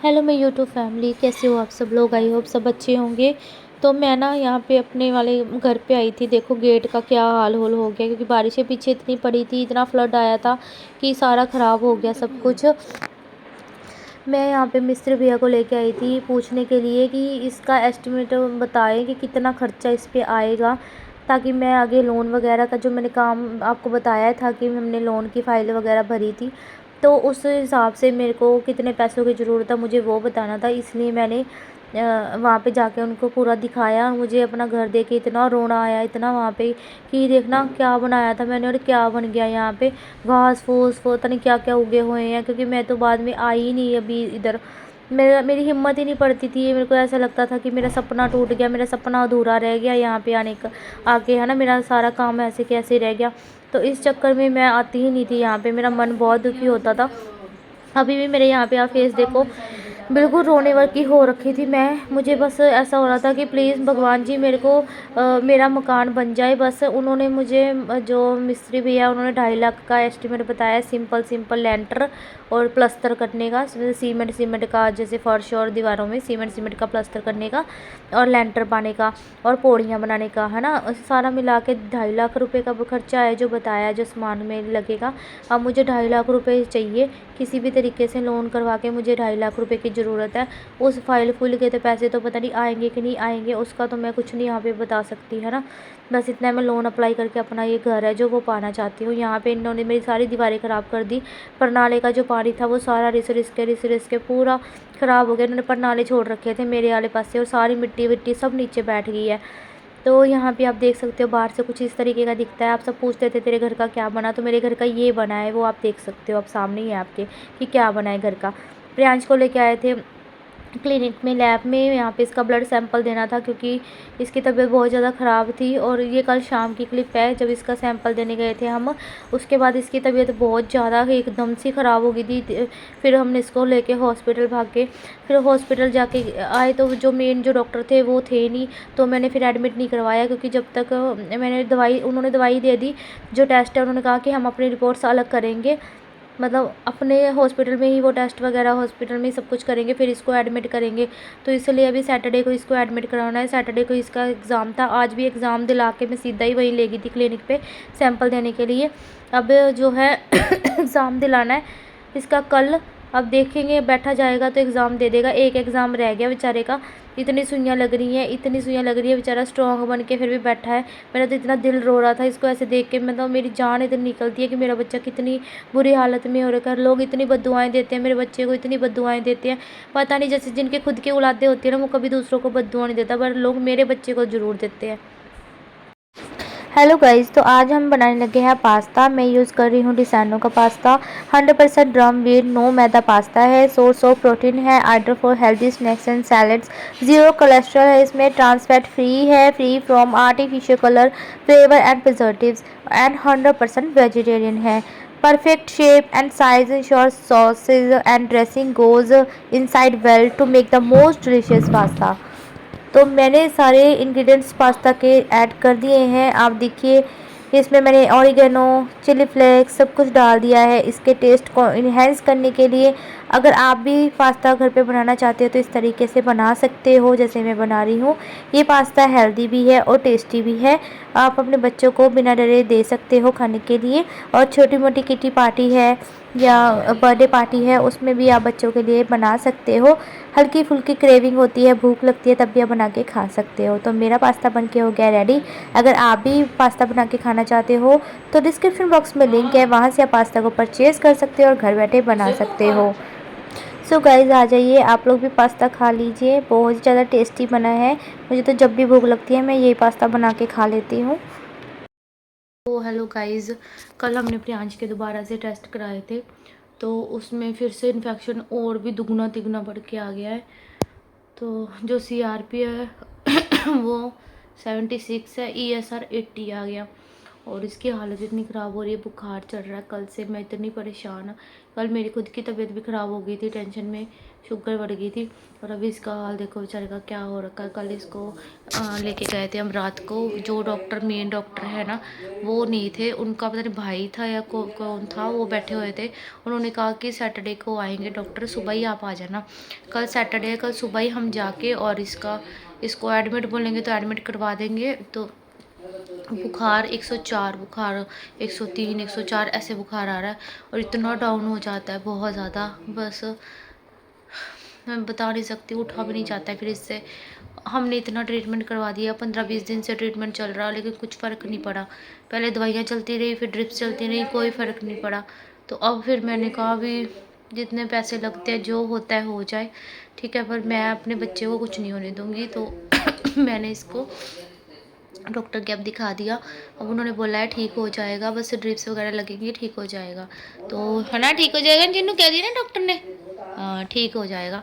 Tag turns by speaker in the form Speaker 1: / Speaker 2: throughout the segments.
Speaker 1: Hello मैं YouTube family, कैसे हो आप सब लोग। आई होप सब अच्छे होंगे। तो मैं ना यहाँ पे अपने वाले घर पे आई थी। देखो गेट का क्या हाल होल हो गया, क्योंकि बारिशें पीछे इतनी पड़ी थी, इतना फ्लड आया था कि सारा ख़राब हो गया सब कुछ। मैं यहाँ पे मिस्त्री भैया को लेके आई थी पूछने के लिए कि इसका एस्टिमेट बताएं कि कितना खर्चा इस पे आएगा, ताकि मैं आगे लोन वगैरह का जो मैंने काम आपको बताया था कि हमने लोन की फ़ाइल वगैरह भरी थी, तो उस हिसाब से मेरे को कितने पैसों की ज़रूरत है मुझे वो बताना था। इसलिए मैंने वहाँ पे जाके उनको पूरा दिखाया। मुझे अपना घर देख के इतना रोना आया, इतना वहाँ पे कि देखना क्या बनाया था मैंने और क्या बन गया यहाँ पे। घास फूस पता नहीं क्या क्या उगे हुए हैं, क्योंकि मैं तो बाद में आई ही नहीं अभी इधर। मेरी हिम्मत ही नहीं पड़ती थी। मेरे को ऐसा लगता था कि मेरा सपना टूट गया, मेरा सपना अधूरा रह गया यहाँ पे आने का, आके है ना, मेरा सारा काम ऐसे कैसे रह गया। तो इस चक्कर में मैं आती ही नहीं थी यहाँ पे। मेरा मन बहुत दुखी होता था। अभी भी मेरे यहाँ पे आप फेस देखो, बिल्कुल रोने की हो रखी थी मैं। मुझे बस ऐसा हो रहा था कि प्लीज़ भगवान जी मेरे को मेरा मकान बन जाए बस। उन्होंने मुझे जो मिस्त्री भैया उन्होंने 2.5 लाख का एस्टिमेट बताया, सिंपल लेंटर और प्लस्तर करने का, सीमेंट का, जैसे फर्श और दीवारों में सीमेंट का प्लस्तर करने का और लेंटर पाने का और पौड़ियाँ बनाने का, है ना। सारा मिला के 2.5 लाख रुपये का खर्चा है जो बताया, जो सामान में लगेगा। अब मुझे 2.5 लाख रुपये चाहिए, किसी भी तरीके से लोन करवा के मुझे 2.5 लाख रुपये की ज़रूरत है। उस फाइल फुल के तो पैसे तो पता नहीं आएंगे कि नहीं आएंगे, उसका तो मैं कुछ नहीं यहाँ पे बता सकती, है ना। बस इतना मैं लोन अप्लाई करके अपना ये घर है जो वो पाना चाहती हूँ। यहाँ पे इन्होंने मेरी सारी दीवारें ख़राब कर दी। परनाले का जो पानी था वो सारा रिस के पूरा ख़राब हो गया। इन्होंने परनाले छोड़ रखे थे मेरे वाले पास से, और सारी मिट्टी विट्टी सब नीचे बैठ गई है। तो यहाँ पे आप देख सकते हो बाहर से कुछ इस तरीके का दिखता है। आप सब पूछते थे तेरे घर का क्या बना, तो मेरे घर का ये बना है, वो आप देख सकते हो, आप सामने ही है आपके कि क्या बना है घर का। प्रियांश को लेके आए थे क्लिनिक में, लैब में। यहाँ पे इसका ब्लड सैंपल देना था क्योंकि इसकी तबीयत बहुत ज़्यादा ख़राब थी। और ये कल शाम की क्लिप है जब इसका सैंपल देने गए थे हम। उसके बाद इसकी तबीयत बहुत ज़्यादा एकदम से ख़राब हो गई थी। फिर हमने इसको लेके हॉस्पिटल भाग के, फिर हॉस्पिटल जाके आए तो जो मेन जो डॉक्टर थे वो थे नहीं, तो मैंने फिर एडमिट नहीं करवाया, क्योंकि जब तक मैंने उन्होंने दवाई दे दी। जो टेस्ट है उन्होंने कहा कि हम अपनी रिपोर्ट्स अलग करेंगे, मतलब अपने हॉस्पिटल में ही वो टेस्ट वगैरह हॉस्पिटल में ही सब कुछ करेंगे, फिर इसको एडमिट करेंगे। तो इसलिए अभी सैटरडे को इसको एडमिट कराना है। सैटरडे को इसका एग्ज़ाम था, आज भी एग्ज़ाम दिला के मैं सीधा ही वहीं ले गई थी क्लिनिक पे सैंपल देने के लिए। अब जो है एग्ज़ाम दिलाना है इसका कल। अब देखेंगे, बैठा जाएगा तो एग्ज़ाम दे देगा। एक एग्ज़ाम रह गया बेचारे का। इतनी सुइयाँ लग रही हैं, इतनी सुइयाँ लग रही है, बेचारा स्ट्रॉन्ग बन के फिर भी बैठा है। मेरा तो इतना दिल रो रहा था इसको ऐसे देख के। मतलब मेरी जान इतनी निकलती है कि मेरा बच्चा कितनी बुरी हालत में हो रखा है। लोग इतनी बद्दुआएं देते हैं मेरे बच्चे को, इतनी बद्दुआएं देते हैं, पता नहीं, जैसे जिनके खुद के औलादे होती है ना, वो कभी दूसरों को बद्दुआ नहीं देता, पर लोग मेरे बच्चे को ज़रूर देते हैं। हेलो गाइस, तो आज हम बनाने लगे हैं पास्ता। मैं यूज़ कर रही हूँ डिसानो का pasta. 100% durum wheat no maida pasta है। सोर्स ऑफ प्रोटीन है, ideal for healthy snacks and salads. Zero cholesterol है इसमें, ट्रांस फैट फ्री है, free from artificial colour, flavour and preservatives, and 100% vegetarian है। Perfect shape and size ensures sauces and dressing goes inside well to make the most delicious pasta। तो मैंने सारे ingredients pasta के add कर दिए हैं। आप देखिए इसमें मैंने ऑरिगेनो, चिली फ्लेक्स सब कुछ डाल दिया है इसके टेस्ट को इन्हेंस करने के लिए। अगर आप भी पास्ता घर पे बनाना चाहते हो तो इस तरीके से बना सकते हो जैसे मैं बना रही हूँ। ये पास्ता हेल्दी भी है और टेस्टी भी है। आप अपने बच्चों को बिना डरे दे सकते हो खाने के लिए। और छोटी मोटी किटी पार्टी है या बर्थडे पार्टी है, उसमें भी आप बच्चों के लिए बना सकते हो। हल्की फुल्की क्रेविंग होती है, भूख लगती है, तब भी आप बना के खा सकते हो। तो मेरा पास्ता बन के हो गया रेडी। अगर आप भी पास्ता बना के खाना चाहते हो तो डिस्क्रिप्शन बॉक्स में लिंक है, वहाँ से आप पास्ता को परचेज़ कर सकते हो और घर बैठे बना सकते हो। सो गाइज़ आ जाइए, आप लोग भी पास्ता खा लीजिए, बहुत ही ज़्यादा टेस्टी बना है। मुझे तो जब भी भूख लगती है मैं यही पास्ता बना के खा लेती हूँ। तो हेलो गाइज़, कल हमने प्रियांश के दोबारा से टेस्ट कराए थे, तो उसमें फिर से इन्फेक्शन और भी दुगना तिगुना बढ़ के आ गया है। तो जो CRP है वो 76 है, ESR 80 आ गया। और इसकी हालत इतनी ख़राब हो रही है, बुखार चढ़ रहा है। कल से मैं इतनी परेशान हूँ। कल मेरी खुद की तबीयत भी ख़राब हो गई थी, टेंशन में शुगर बढ़ गई थी। और अभी इसका हाल देखो बेचारे का क्या हो रखा है। कल इसको लेके गए थे हम रात को। जो डॉक्टर मेन डॉक्टर है ना, वो नहीं थे, उनका पता नहीं भाई था या कौन था, वो बैठे हुए थे। उन्होंने कहा कि सैटरडे को आएंगे डॉक्टर, सुबह ही आप आ जाना। कल सैटरडे है, कल सुबह ही हम जाके और इसको एडमिट बोलेंगे तो एडमिट करवा देंगे। तो बुखार 104, बुखार 103, 104 ऐसे बुखार आ रहा है और इतना डाउन हो जाता है बहुत ज़्यादा, बस मैं बता नहीं सकती, उठा भी नहीं जाता है फिर इससे। हमने इतना ट्रीटमेंट करवा दिया, 15-20 दिन से ट्रीटमेंट चल रहा, लेकिन कुछ फ़र्क नहीं पड़ा। पहले दवाइयाँ चलती रही, फिर ड्रिप्स चलती रही, कोई फ़र्क नहीं पड़ा। तो अब फिर मैंने कहा अभी जितने पैसे लगते हैं जो होता है हो जाए, ठीक है, पर मैं अपने बच्चे को कुछ नहीं होने दूँगी। तो मैंने इसको डॉक्टर के अब दिखा दिया। अब उन्होंने बोला है ठीक हो जाएगा, बस ड्रिप्स वगैरह लगेंगी, ठीक हो जाएगा। तो है ना, ठीक हो जाएगा जिन्नू कह दिया ना डॉक्टर ने। हाँ, ठीक हो जाएगा।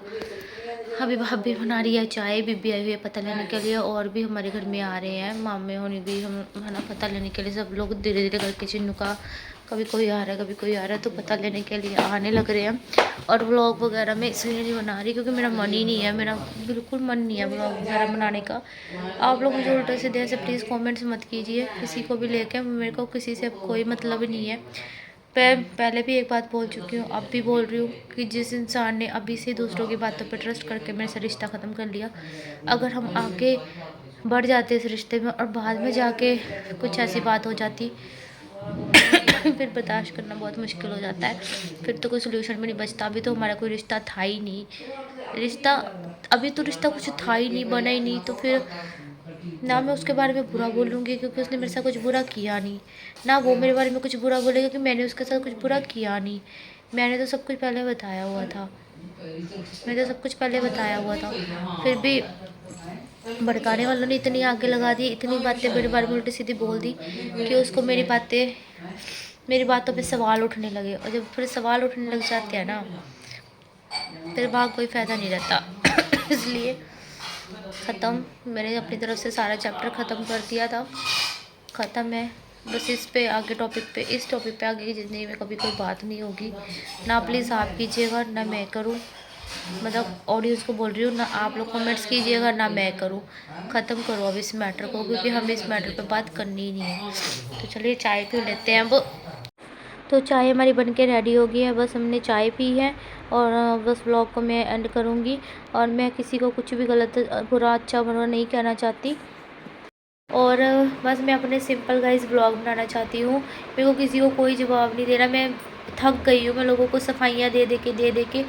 Speaker 1: अभी भाभी बना रही है चाय, बीबी आई हुई है पता लेने के लिए, और भी हमारे घर में आ रहे हैं मामे होनी भी, हम है ना पता लेने के लिए। सब लोग धीरे धीरे करके चिन्नू का कभी कोई आ रहा है, कभी कोई आ रहा है, तो पता लेने के लिए आने लग रहे हैं। और व्लॉग वगैरह मैं इसलिए नहीं बना रही क्योंकि मेरा मन ही नहीं है, मेरा बिल्कुल मन नहीं है व्लॉग वगैरह बनाने का। आप लोग मुझे उल्टे सीधे ऐसे प्लीज़ कमेंट्स मत कीजिए किसी को भी लेके, मेरे को किसी से कोई मतलब नहीं है। मैं पहले भी एक बात बोल चुकी हूँ, अब भी बोल रही हूँ कि जिस इंसान ने अभी से दूसरों की बातों पर ट्रस्ट करके मेरे से रिश्ता ख़त्म कर लिया, अगर हम आगे बढ़ जाते इस रिश्ते में और बाद में जाके कुछ ऐसी बात हो जाती फिर बर्दाश्त करना बहुत मुश्किल हो जाता है। फिर तो कोई सोल्यूशन भी नहीं बचता। अभी तो हमारा कोई रिश्ता था ही नहीं, रिश्ता अभी तो रिश्ता कुछ था ही नहीं, बना ही नहीं। तो फिर ना मैं उसके बारे में बुरा बोलूँगी क्योंकि उसने मेरे साथ कुछ बुरा किया नहीं, ना वो मेरे बारे में कुछ बुरा बोलेगा कि मैंने उसके साथ कुछ बुरा किया नहीं। मैंने तो सब कुछ पहले बताया हुआ था, मैंने तो सब कुछ पहले बताया हुआ था। फिर भी भड़काने वालों ने इतनी आगे लगा दी, इतनी बातें मेरे बारे में उल्टी सीधी बोल दी कि उसको मेरी बातों पे सवाल उठने लगे। और जब फिर सवाल उठने लग जाते हैं ना, फिर वहाँ कोई फ़ायदा नहीं रहता। इसलिए ख़त्म, मैंने अपनी तरफ से सारा चैप्टर ख़त्म कर दिया था, ख़त्म है। बस इस पे आगे इस टॉपिक पे आगे की ज़िंदगी में कभी कोई बात नहीं होगी। ना प्लीज़ आप कीजिएगा, ना मैं करूँ, मतलब ऑडियंस को बोल रही हूँ, ना आप लोग कमेंट्स कीजिएगा, ना मैं करूँ। ख़त्म करो अब इस मैटर को, क्योंकि हमें इस मैटर पे बात करनी ही नहीं है। तो चलिए चाय पी लेते हैं अब। तो चाय हमारी बन के रेडी हो गई है, बस हमने चाय पी है। और बस व्लॉग को मैं एंड करूँगी। और मैं किसी को कुछ भी गलत बुरा अच्छा बुरा नहीं कहना चाहती। और बस मैं अपने सिंपल गाइस ब्लॉग बनाना चाहती हूँ। मेरे को किसी को कोई जवाब नहीं देना, मैं थक गई हूँ। मैं लोगों को सफाइयाँ दे दे के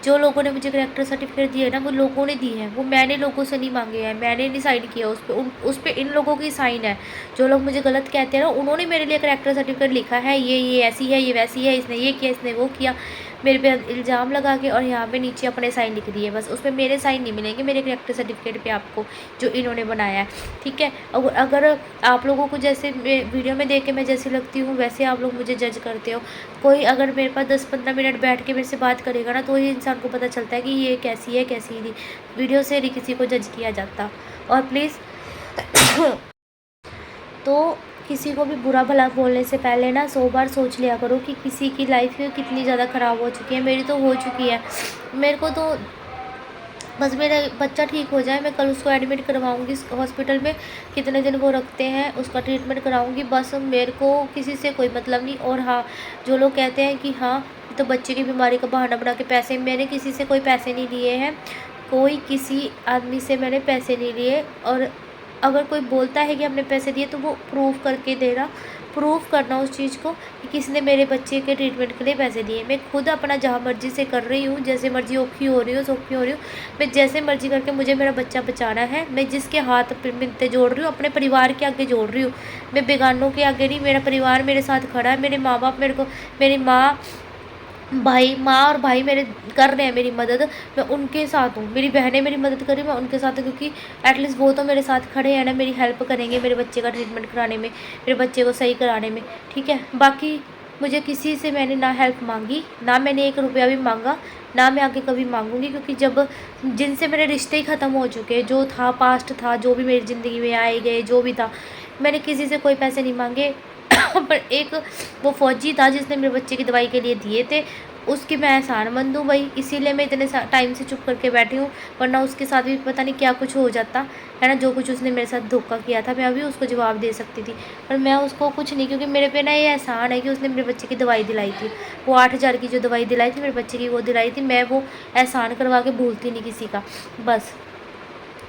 Speaker 1: जो लोगों ने मुझे करैक्टर सर्टिफिकेट दिए ना, वो लोगों ने दिए हैं, वो मैंने लोगों से नहीं मांगे हैं, मैंने नहीं साइन किया उस पर। उस पर इन लोगों की साइन है। जो लोग मुझे गलत कहते हैं ना, उन्होंने मेरे लिए करैक्टर सर्टिफिकेट लिखा है, ये ऐसी है, ये वैसी है, इसने ये किया, इसने वो किया, मेरे पे इल्ज़ाम लगा के, और यहाँ पे नीचे अपने साइन लिख दिए। बस उसमें मेरे साइन नहीं मिलेंगे मेरे करैक्टर सर्टिफिकेट पे आपको, जो इन्होंने बनाया है, ठीक है। अगर आप लोगों को जैसे वीडियो में देख के मैं जैसी लगती हूँ वैसे आप लोग मुझे जज करते हो। कोई अगर मेरे पास 10-15 मिनट बैठ के मेरे से बात करेगा ना, तो ही इंसान को पता चलता है कि ये कैसी है कैसी नहीं। वीडियो से नहीं किसी को जज किया जाता। और प्लीज़ तो किसी को भी बुरा भला बोलने से पहले ना 100 बार सोच लिया करो कि किसी की लाइफ कितनी ज़्यादा ख़राब हो चुकी है। मेरी तो हो चुकी है। मेरे को तो बस मेरा बच्चा ठीक हो जाए, मैं कल उसको एडमिट करवाऊँगी हॉस्पिटल में। कितने दिन वो रखते हैं उसका ट्रीटमेंट कराऊँगी। बस मेरे को किसी से कोई मतलब नहीं। और हाँ, जो लोग कहते हैं कि हाँ तो बच्चे की बीमारी का बहाना बना के पैसे, मैंने किसी से कोई पैसे नहीं लिए हैं, कोई किसी आदमी से मैंने पैसे नहीं लिए। और अगर कोई बोलता है कि हमने पैसे दिए तो वो प्रूफ करके देना, प्रूफ करना उस चीज़ को कि किसने मेरे बच्चे के ट्रीटमेंट के लिए पैसे दिए। मैं खुद अपना जहाँ मर्ज़ी से कर रही हूँ, जैसे मर्ज़ी औखी हो रही हूँ, सौखी हो रही हूँ। मैं जैसे मर्ज़ी करके मुझे मेरा बच्चा बचाना है। मैं जिसके हाथ मिन्नतें जोड़ रही हूँ, अपने परिवार के आगे जोड़ रही हूँ, मैं बेगानों के आगे नहीं। मेरा परिवार मेरे साथ खड़ा है, मेरे माँ बाप मेरे को, मेरी माँ और भाई मेरे कर रहे हैं मेरी मदद, मैं उनके साथ हूँ। मेरी बहनें मेरी मदद कर रही, मैं उनके साथ हूँ, क्योंकि एटलीस्ट वो तो मेरे साथ खड़े हैं ना, मेरी हेल्प करेंगे मेरे बच्चे का ट्रीटमेंट कराने में, मेरे बच्चे को सही कराने में, ठीक है। बाकी मुझे किसी से मैंने ना हेल्प मांगी, ना मैंने 1 रुपया भी मांगा, ना मैं आगे कभी मांगूंगी। क्योंकि जब जिनसे मेरे रिश्ते ही ख़त्म हो चुके हैं, जो था पास्ट था, जो भी मेरी ज़िंदगी में आए गए जो भी था, मैंने किसी से कोई पैसे नहीं मांगे। पर एक वो फौजी था जिसने मेरे बच्चे की दवाई के लिए दिए थे, उसकी मैं एहसानमंद हूँ भाई, इसीलिए मैं इतने टाइम से चुप करके बैठी हूँ, वरना उसके साथ भी पता नहीं क्या कुछ हो जाता है ना। जो कुछ उसने मेरे साथ धोखा किया था, मैं अभी उसको जवाब दे सकती थी, पर मैं उसको कुछ नहीं, क्योंकि मेरे पे ना ये एहसान है कि उसने मेरे बच्चे की दवाई दिलाई थी। वो 8,000 की जो दवाई दिलाई थी मेरे बच्चे की, वो दिलाई थी। मैं वो एहसान करवा के भूलती नहीं किसी का, बस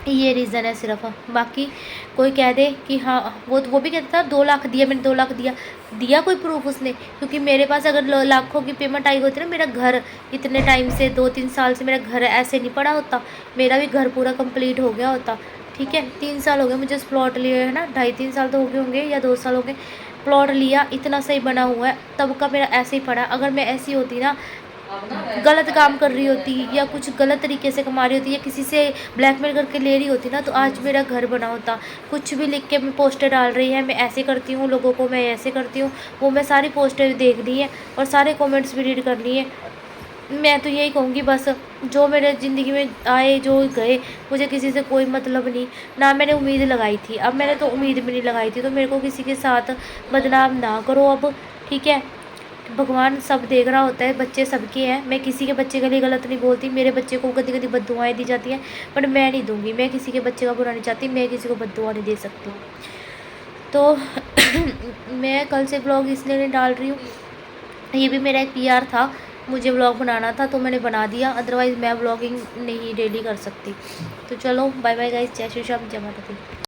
Speaker 1: ये रीज़न है सिर्फ। बाकी कोई कह दे कि हाँ, वो भी कहता था 2 लाख दिया मैंने, 2 लाख दिया, दिया कोई प्रूफ उसने? क्योंकि मेरे पास अगर लाखों की पेमेंट आई होती ना, मेरा घर इतने टाइम से 2-3 साल से मेरा घर ऐसे नहीं पड़ा होता, मेरा भी घर पूरा कंप्लीट हो गया होता। ठीक है, 3 साल हो गए मुझे इस प्लॉट लिए, है ना, 2.5-3 साल तो हो गए होंगे या 2 साल हो गए। प्लॉट लिया इतना सही बना हुआ है, तब का मेरा ऐसे ही पड़ा। अगर मैं ऐसी होती ना, गलत काम कर रही होती या कुछ गलत तरीके से कमा रही होती या किसी से ब्लैकमेल करके ले रही होती ना, तो आज मेरा घर बना होता। कुछ भी लिख के मैं पोस्टर डाल रही है, मैं ऐसे करती हूँ लोगों को, मैं ऐसे करती हूँ, वो मैं सारी पोस्टर देख ली है और सारे कमेंट्स भी रीड कर लिए। मैं तो यही कहूँगी बस, जो मेरे ज़िंदगी में आए जो गए, मुझे किसी से कोई मतलब नहीं, ना मैंने उम्मीद लगाई थी, अब मैंने तो उम्मीद भी नहीं लगाई थी, तो मेरे को किसी के साथ बदनाम ना करो अब, ठीक है। भगवान सब देख रहा होता है, बच्चे सबके हैं, मैं किसी के बच्चे के लिए गलत नहीं बोलती, मेरे बच्चे को कभी कभी बद्दुआएँ दी जाती हैं, बट मैं नहीं दूंगी, मैं किसी के बच्चे का बुरा नहीं चाहती, मैं किसी को बद्दुआ नहीं दे सकती। तो मैं कल से ब्लॉग इसलिए नहीं डाल रही हूँ, ये भी मेरा एक पीआर था, मुझे ब्लॉग बनाना था तो मैंने बना दिया, अदरवाइज़ मैं ब्लॉगिंग नहीं डेली कर सकती। तो चलो बाय बाय गाइस, जय श्री राम, जय माता दी।